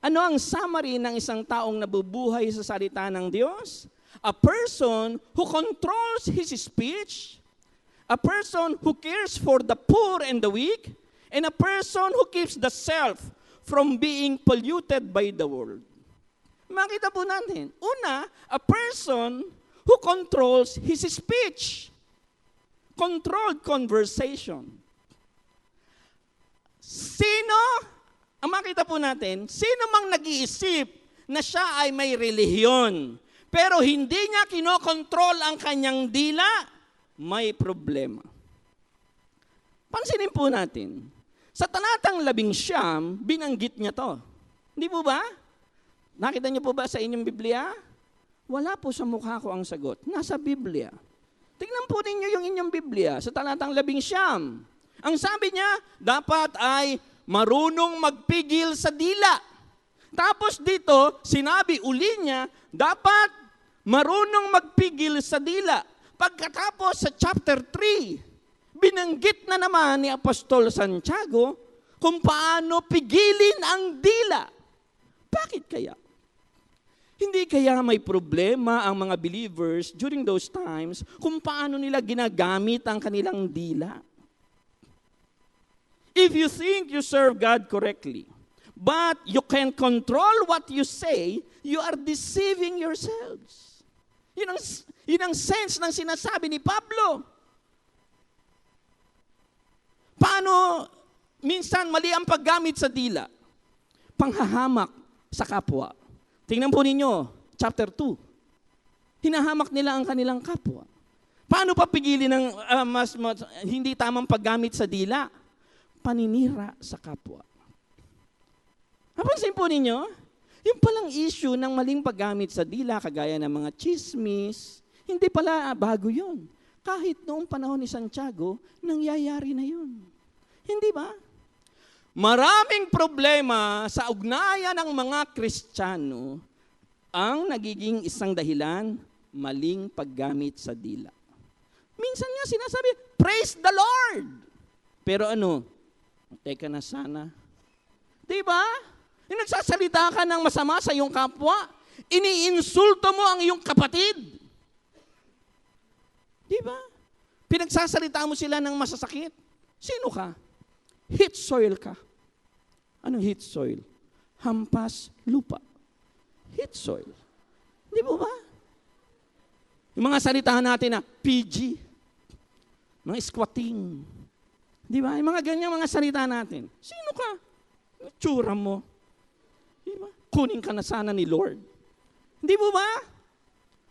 S3: Ano ang summary ng isang taong nabubuhay sa salita ng Diyos? A person who controls his speech, a person who cares for the poor and the weak, and a person who keeps the self from being polluted by the world. Makita po natin. Una, a person who controls his speech. Controlled conversation. Sino, ang makita po natin, sino mang nag-iisip na siya ay may relihiyon, pero hindi niya kinokontrol ang kanyang dila, may problema. Pansinin po natin, sa talatang 11, binanggit niya to. Hindi po ba? Nakita niyo po ba sa inyong Biblia? Wala po sa mukha ko ang sagot. Nasa Biblia. Tingnan po ninyo yung inyong Biblia sa talatang 11. Ang sabi niya, dapat ay marunong magpigil sa dila. Tapos dito, sinabi uli niya, dapat marunong magpigil sa dila. Pagkatapos sa chapter 3, binanggit na naman ni Apostol Santiago kung paano pigilin ang dila. Bakit kaya? Hindi kaya may problema ang mga believers during those times kung paano nila ginagamit ang kanilang dila? If you think you serve God correctly, but you can control what you say, you are deceiving yourselves. Yun ang sense ng sinasabi ni Pablo. Paano minsan mali ang paggamit sa dila? Panghahamak sa kapwa. Tingnan po ninyo, chapter 2. Hinahamak nila ang kanilang kapwa. Paano papigilin ng hindi tamang paggamit sa dila? Paninira sa kapwa. Napansin po ninyo, yung palang issue ng maling paggamit sa dila, kagaya ng mga chismis, hindi pala bago yun. Kahit noong panahon ni Santiago, nangyayari na yun. Hindi ba? Maraming problema sa ugnayan ng mga Kristiyano ang nagiging isang dahilan, maling paggamit sa dila. Minsan nga sinasabi, praise the Lord! Pero ano, teka na sana. Diba? Yung nagsasalita ka ng masama sa iyong kapwa, iniinsulto mo ang iyong kapatid. Diba? Pinagsasalita mo sila ng masasakit. Sino ka? Heat soil ka. Anong heat soil? Hampas lupa. Heat soil. Di ba ba? Yung mga salita natin na PG, mga squatting. Di ba? Yung mga ganyang mga salita natin. Sino ka? Tsura mo. Di ba? Kunin ka na sana ni Lord. Di ba ba?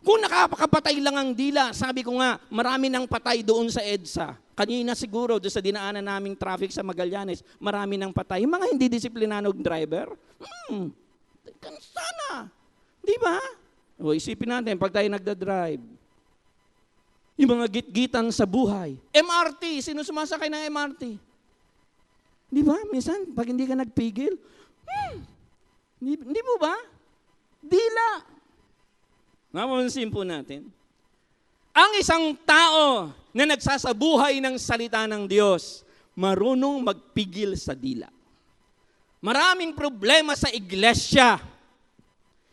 S3: Kung nakapakapatay lang ang dila, sabi ko nga, marami nang patay doon sa EDSA. Kanina siguro, doon sa dinaanan naming traffic sa Magallanes, marami nang patay. Yung mga hindi disiplinanong driver, sana. Di ba? O, isipin natin, pag tayo nagdadrive, yung mga gitgitan sa buhay. MRT, sino sumasakay ng MRT? Di ba? Minsan, pag hindi ka nagpigil, hindi mo ba? Dila. Napansin po natin, ang isang tao na nagsasabuhay ng salita ng Diyos, marunong magpigil sa dila. Maraming problema sa iglesia,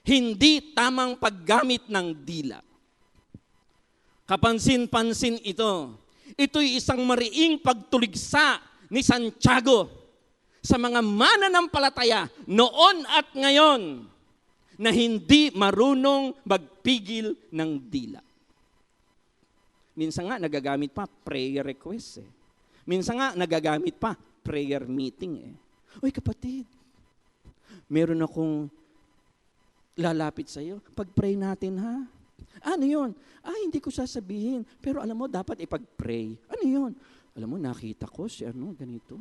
S3: hindi tamang paggamit ng dila. Kapansin-pansin ito. Ito'y isang mariing pagtuligsa ni Santiago sa mga mananampalataya noon at ngayon na hindi marunong magpigil ng dila. Minsan nga nagagamit pa prayer request eh. Minsan nga nagagamit pa prayer meeting eh. Uy kapatid, meron akong lalapit sa iyo. Pag-pray natin ha. Ano yun? Hindi ko sasabihin. Pero alam mo, dapat ipag-pray. Ano yun? Alam mo, nakita ko si ganito.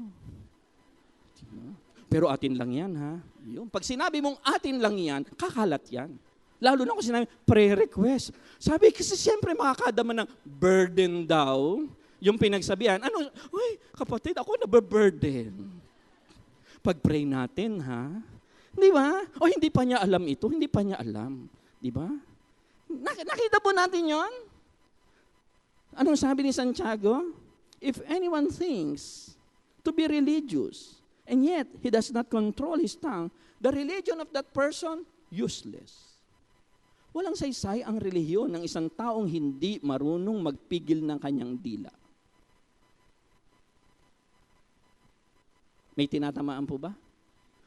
S3: Pero atin lang yan ha. Yung, pag sinabi mong atin lang yan, kakalat yan. Lalo na kung sinabi, prayer request. Sabi kasi siyempre makakadama ng burden daw. Yung pinagsabihan, uy, kapatid, ako nababurden. pag-pray natin, ha? Di ba? O hindi pa niya alam ito, hindi pa niya alam. Di ba? Nakita po natin yon. Anong sabi ni Santiago? If anyone thinks to be religious, and yet he does not control his tongue, the religion of that person, useless. Walang saysay ang relihiyon ng isang taong hindi marunong magpigil ng kanyang dila. May tinatamaan po ba?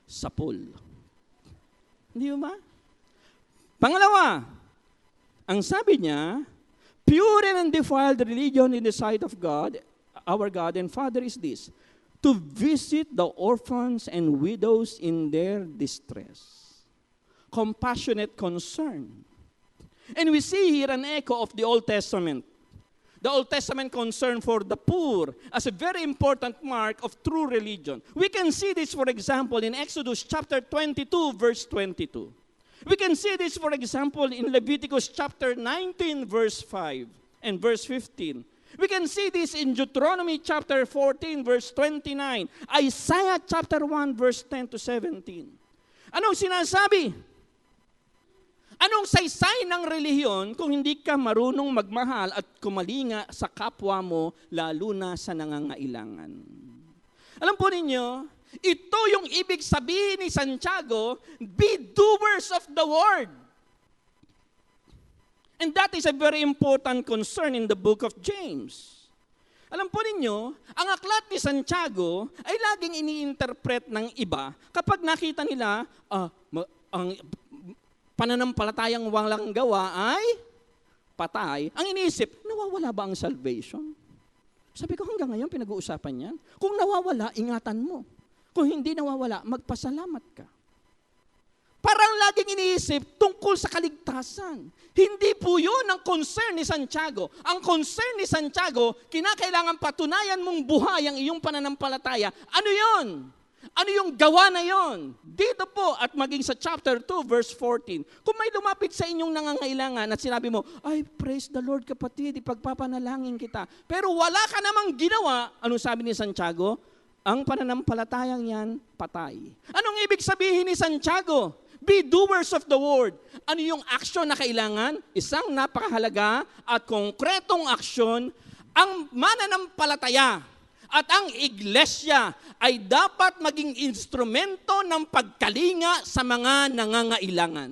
S3: Sapul. Hindi ba? Pangalawa, ang sabi niya, pure and undefiled religion in the sight of God, our God and Father is this, to visit the orphans and widows in their distress. Compassionate concern. And we see here an echo of the Old Testament. The Old Testament concern for the poor as a very important mark of true religion. We can see this, for example, in Exodus chapter 22, verse 22. We can see this, for example, in Leviticus chapter 19, verse 5 and verse 15. We can see this in Deuteronomy chapter 14, verse 29. Isaiah chapter 1, verse 10 to 17. Anong sinasabi? Anong saysay ng relihiyon kung hindi ka marunong magmahal at kumalinga sa kapwa mo, lalo na sa nangangailangan? Alam po ninyo, ito yung ibig sabihin ni Santiago, be doers of the word. And that is a very important concern in the book of James. Alam po ninyo, ang aklat ni Santiago ay laging ini-interpret ng iba kapag nakita nila ang pananampalatayang walang gawa ay patay. Ang iniisip, nawawala ba ang salvation? Sabi ko, hanggang ngayon pinag-uusapan yan. Kung nawawala, ingatan mo. Kung hindi nawawala, magpasalamat ka. Parang laging iniisip tungkol sa kaligtasan. Hindi po yun ang concern ni Santiago. Ang concern ni Santiago, kinakailangan patunayan mong buhay ang iyong pananampalataya. Ano yun? Ano yung gawa na yon? Dito po at maging sa chapter 2 verse 14. Kung may lumapit sa inyong nangangailangan at sinabi mo, ay praise the Lord kapatid, ipagpapanalangin kita. Pero wala ka namang ginawa, ano sabi ni Santiago? Ang pananampalatayang yan, patay. Anong ibig sabihin ni Santiago? Be doers of the word. Ano yung aksyon na kailangan? Isang napakahalaga at konkretong aksyon, ang mananampalataya at ang iglesia ay dapat maging instrumento ng pagkalinga sa mga nangangailangan.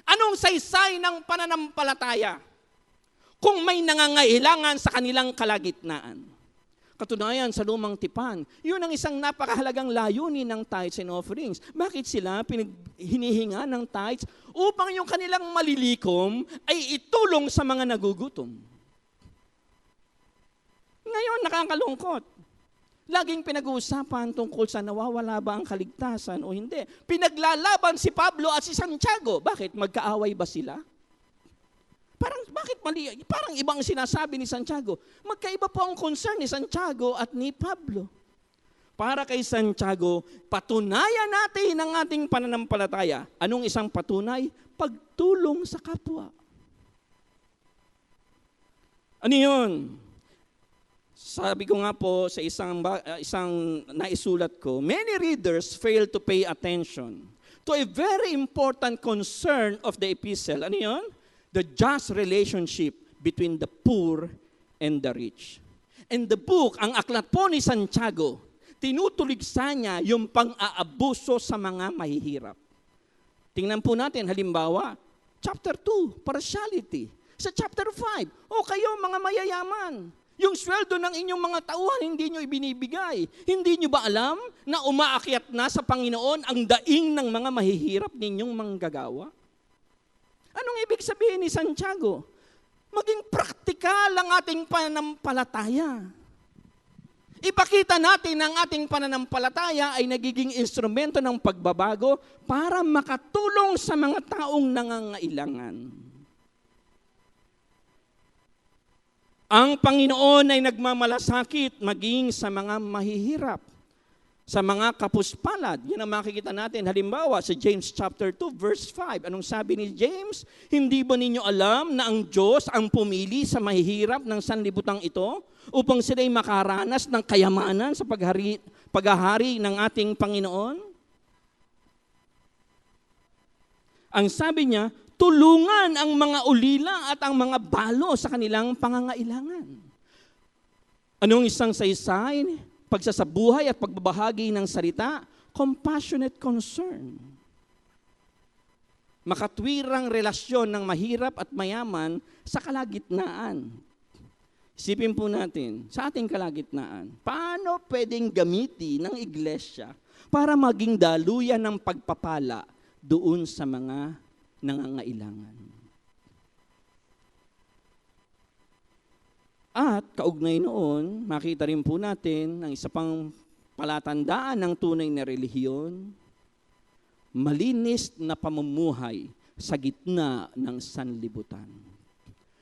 S3: Anong saysay ng pananampalataya? Kung may nangangailangan sa kanilang kalagitnaan. Katunayan sa lumang tipan, yun ang isang napakahalagang layunin ng tithes and offerings. Bakit sila hinihinga ng tithes? Upang yung kanilang malilikom ay itulong sa mga nagugutom. Ngayon, nakakalungkot. Laging pinag-uusapan tungkol sa nawawala ba ang kaligtasan o hindi. Pinaglalaban si Pablo at si Santiago. Bakit? Magkaaway ba sila? Bakit mali? Parang ibang sinasabi ni Santiago. Magkaiba po ang concern ni Santiago at ni Pablo. Para kay Santiago, patunayan natin ang ating pananampalataya. Anong isang patunay? Pagtulong sa kapwa. Ano yun? Sabi ko nga po sa isang naisulat ko, many readers fail to pay attention to a very important concern of the epistle. Ano yun? The just relationship between the poor and the rich. And the book, ang aklat po ni Santiago, tinutuligsa niya yung pang-aabuso sa mga mahihirap. Tingnan po natin, halimbawa, chapter 2, partiality. Sa chapter 5, kayo mga mayayaman, yung sweldo ng inyong mga tauhan, hindi nyo ibinibigay. Hindi nyo ba alam na umaakyat na sa Panginoon ang daing ng mga mahihirap ninyong manggagawa? Anong ibig sabihin ni Santiago? Maging praktikal ang ating pananampalataya. Ipakita natin ang ating pananampalataya ay nagiging instrumento ng pagbabago para makatulong sa mga taong nangangailangan. Ang Panginoon ay nagmamalasakit maging sa mga mahihirap, sa mga kapuspalad. Yan ang makikita natin. Halimbawa, sa James chapter 2, verse 5. Anong sabi ni James? Hindi ba ninyo alam na ang Diyos ang pumili sa mahihirap ng sanlibutan ito upang sila'y makaranas ng kayamanan sa paghahari ng ating Panginoon? Ang sabi niya, tulungan ang mga ulila at ang mga balo sa kanilang pangangailangan. Anong isang saysay? Pagsasabuhay at pagbabahagi ng salita, compassionate concern. Makatwirang relasyon ng mahirap at mayaman sa kalagitnaan. Isipin po natin, sa ating kalagitnaan, paano pwedeng gamitin ng iglesia para maging daluyan ng pagpapala doon sa mga nangangailangan? At kaugnay noon, makita rin po natin ang isa pang palatandaan ng tunay na relihiyon, malinis na pamumuhay sa gitna ng sanlibutan.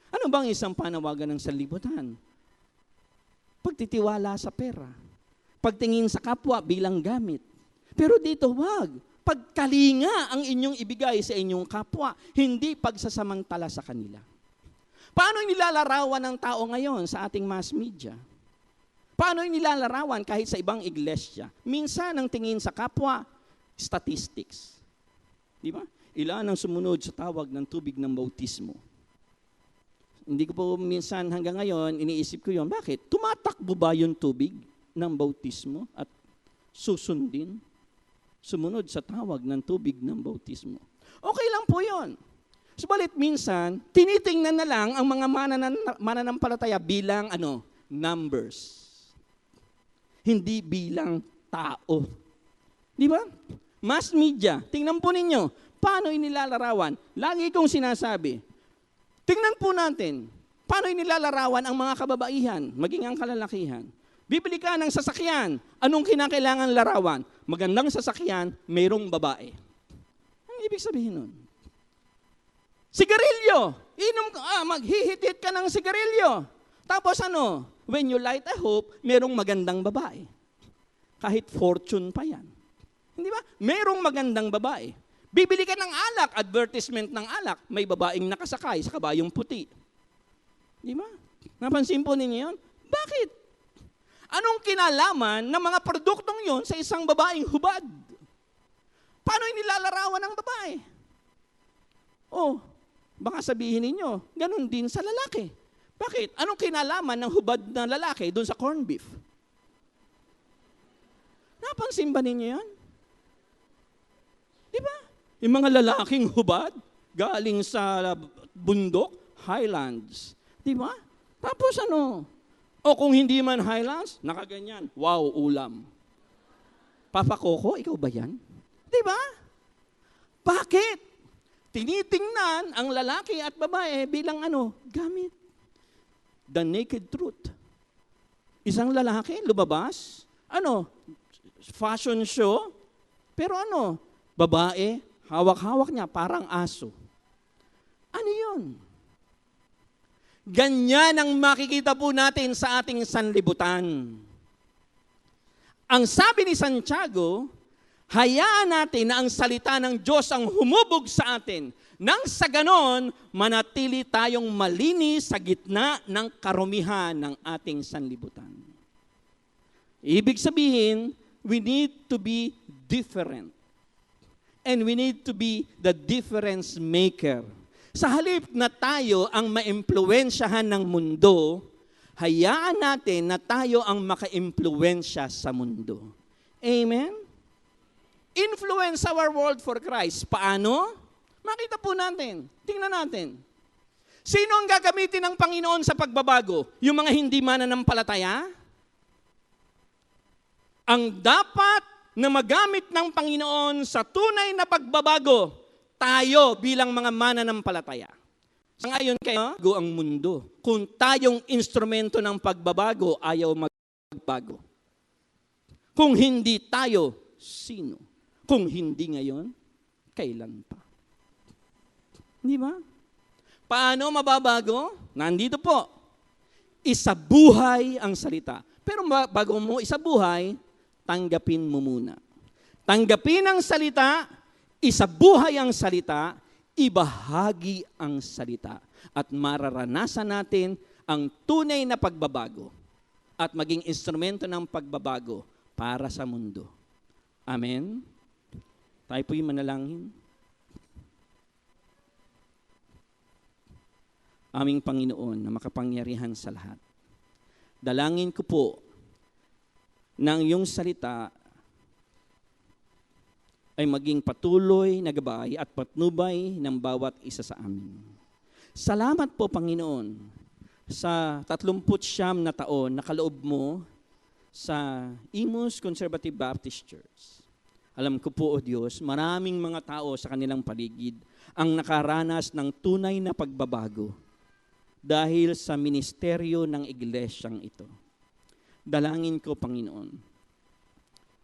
S3: Ano bang isang panawagan ng sanlibutan? Pagtitiwala sa pera, pagtingin sa kapwa bilang gamit. Pero dito wag, pagkalinga ang inyong ibigay sa inyong kapwa, hindi pagsasamantala sa kanila. Paano nilalarawan ng tao ngayon sa ating mass media? Paano nilalarawan kahit sa ibang iglesia? Minsan ang tingin sa kapwa, statistics. Di ba? Ilan ang sumunod sa tawag ng tubig ng bautismo? Hindi ko po minsan hanggang ngayon, iniisip ko yon. Bakit? Tumatakbo ba yung tubig ng bautismo at susundin? Sumunod sa tawag ng tubig ng bautismo. Okay lang po yon. Subalit minsan, tinitingnan na lang ang mga mananampalataya bilang numbers. Hindi bilang tao. Di ba? Mass media, tingnan po ninyo, paano inilalarawan? Lagi kong sinasabi, tingnan po natin, paano inilalarawan ang mga kababaihan, maging ang kalalakihan. Bibili ka ng sasakyan, anong kinakailangan larawan? Magandang sasakyan, mayroong babae. Ang ibig sabihin nun? Sigarilyo, maghihitit ka ng sigarilyo. Tapos when you light a hope, mayroong magandang babae. Kahit fortune pa yan. Hindi ba? Merong magandang babae. Bibili ka ng alak, advertisement ng alak, may babaeng nakasakay sa kabayong puti. Di ba? Napansin po ninyo yun? Bakit? Anong kinalaman ng mga produktong yon sa isang babaeng hubad? Paano inilalarawan ng babae? Baka sabihin ninyo, ganun din sa lalaki. Bakit? Anong kinalaman ng hubad na lalaki doon sa corned beef? Napansin ba ninyo yan? Di ba? Yung mga lalaking hubad, galing sa bundok, highlands. Di ba? Tapos o kung hindi man highlands, nakaganyan. Wow, ulam. Papa Coco, ikaw ba yan? Di ba? Bakit? Tinitingnan ang lalaki at babae bilang gamit. The naked truth. Isang lalaki, lumabas, fashion show, pero babae, hawak-hawak niya, parang aso. Ano yun? Ganyan ang makikita po natin sa ating sanlibutan. Ang sabi ni Santiago, hayaan natin na ang salita ng Diyos ang humubog sa atin. Nang sa ganon, manatili tayong malinis sa gitna ng karumihan ng ating sanlibutan. Ibig sabihin, we need to be different. And we need to be the difference maker. Sa halip na tayo ang maimpluwensyahan ng mundo, hayaan natin na tayo ang makaimpluwensya sa mundo. Amen? Influence our world for Christ. Paano? Makita po natin. Tingnan natin. Sino ang gagamitin ng Panginoon sa pagbabago? Yung mga hindi mananampalataya? Ang dapat na magamit ng Panginoon sa tunay na pagbabago, tayo bilang mga mananampalataya. Sa ngayon kayo, ang mundo. Kung tayong instrumento ng pagbabago, ayaw magbago. Kung hindi tayo, sino? Kung hindi ngayon, kailan pa? Di ba? Paano mababago? Nandito po. Isabuhay ang salita. Pero bago mo isabuhay, tanggapin mo muna. Tanggapin ang salita, isabuhay ang salita, ibahagi ang salita. At mararanasan natin ang tunay na pagbabago. at maging instrumento ng pagbabago para sa mundo. Amen? Tayo po'y manalangin. Aming Panginoon na makapangyarihan sa lahat. Dalangin ko po na ang iyong salita ay maging patuloy na gabay at patnubay ng bawat isa sa amin. Salamat po, Panginoon, sa 39 na taon na kaloob mo sa Imus Conservative Baptist Church. Alam ko po, O Diyos, maraming mga tao sa kanilang paligid ang nakaranas ng tunay na pagbabago dahil sa ministeryo ng iglesyang ito. Dalangin ko, Panginoon,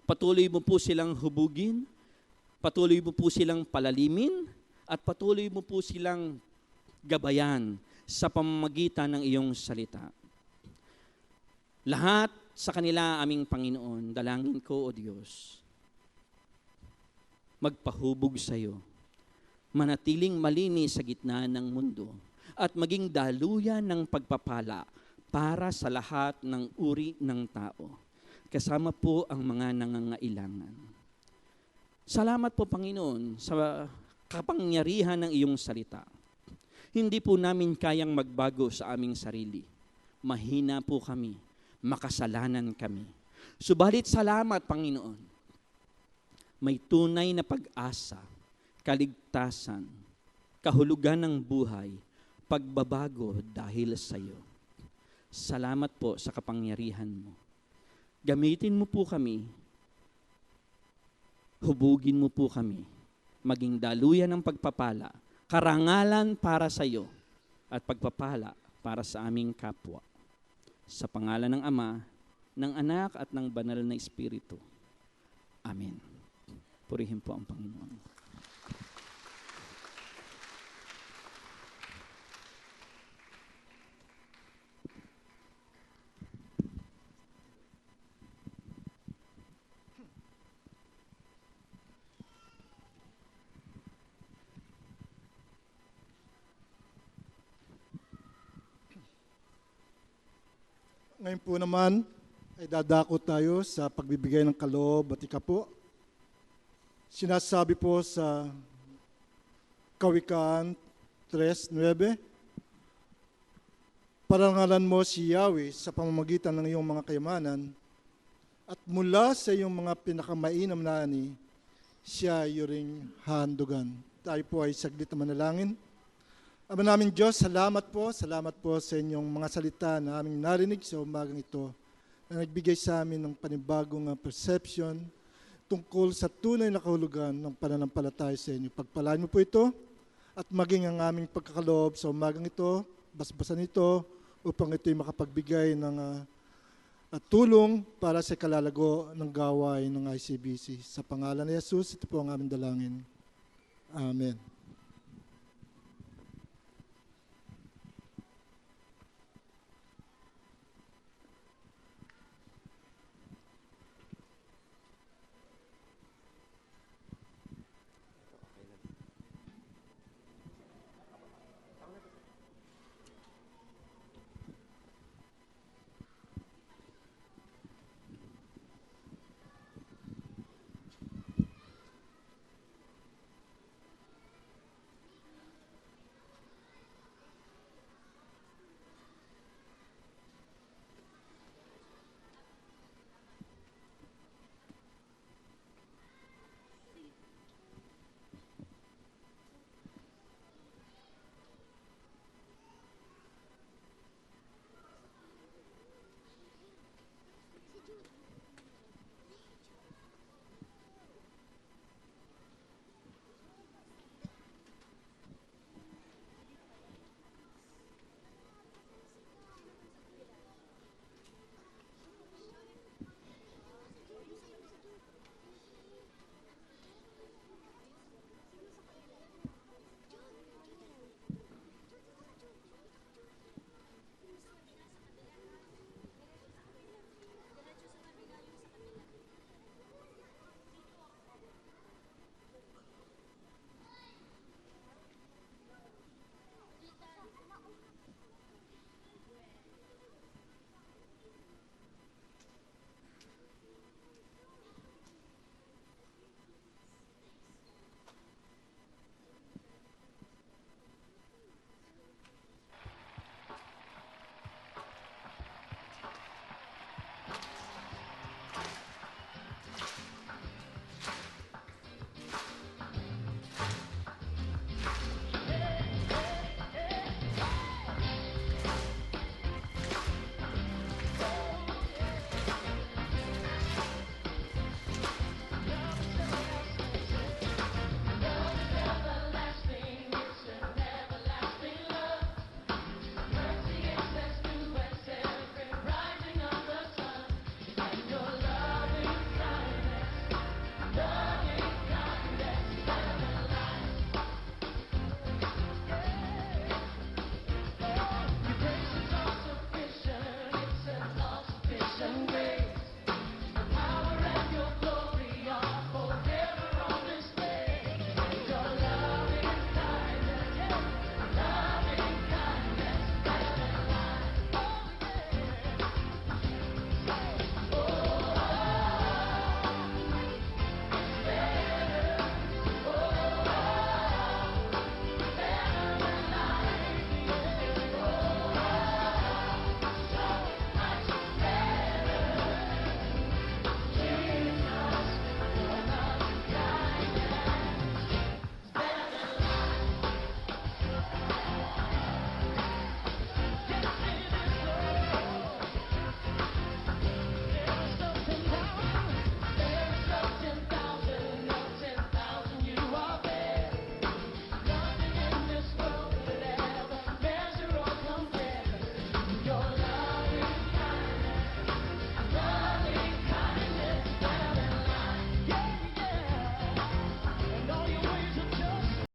S3: patuloy mo po silang hubugin, patuloy mo po silang palalimin, at patuloy mo po silang gabayan sa pamamagitan ng iyong salita. Lahat sa kanila, aming Panginoon, dalangin ko, O Diyos, magpahubog sa iyo, manatiling malinis sa gitna ng mundo, at maging daluyan ng pagpapala para sa lahat ng uri ng tao. Kasama po ang mga nangangailangan. Salamat po, Panginoon, sa kapangyarihan ng iyong salita. Hindi po namin kayang magbago sa aming sarili. Mahina po kami, makasalanan kami. Subalit salamat, Panginoon. May tunay na pag-asa, kaligtasan, kahulugan ng buhay, pagbabago dahil sa iyo. Salamat po sa kapangyarihan mo. Gamitin mo po kami, hubugin mo po kami, maging daluyan ng pagpapala, karangalan para sa iyo, at pagpapala para sa aming kapwa. Sa pangalan ng Ama, ng Anak at ng Banal na Espiritu. Amen. Purihin po ang Panginoon.
S1: Ngayon po naman ay dadako tayo sa pagbibigay ng kaloob at ikapo. Sinasabi po sa Kawikaan 3:9, parangalan mo si Yahweh sa pamamagitan ng iyong mga kayamanan at mula sa iyong mga pinakamainam na ani, siya iyong handugan. Tayo po ay saglit na manalangin. Ama namin Diyos, salamat po sa inyong mga salita na aming narinig sa umagang ito na nagbigay sa amin ng panibagong perception tungkol sa tunay na kahulugan ng pananampalataya sa inyo. Pagpalain mo po ito at maging ang aming pagkakaloob sa umagang ito, basbasan ito upang ito'y makapagbigay ng tulong para sa kalalago ng gawain ng ICBC. Sa pangalan ni Jesus, ito po ang aming dalangin. Amen.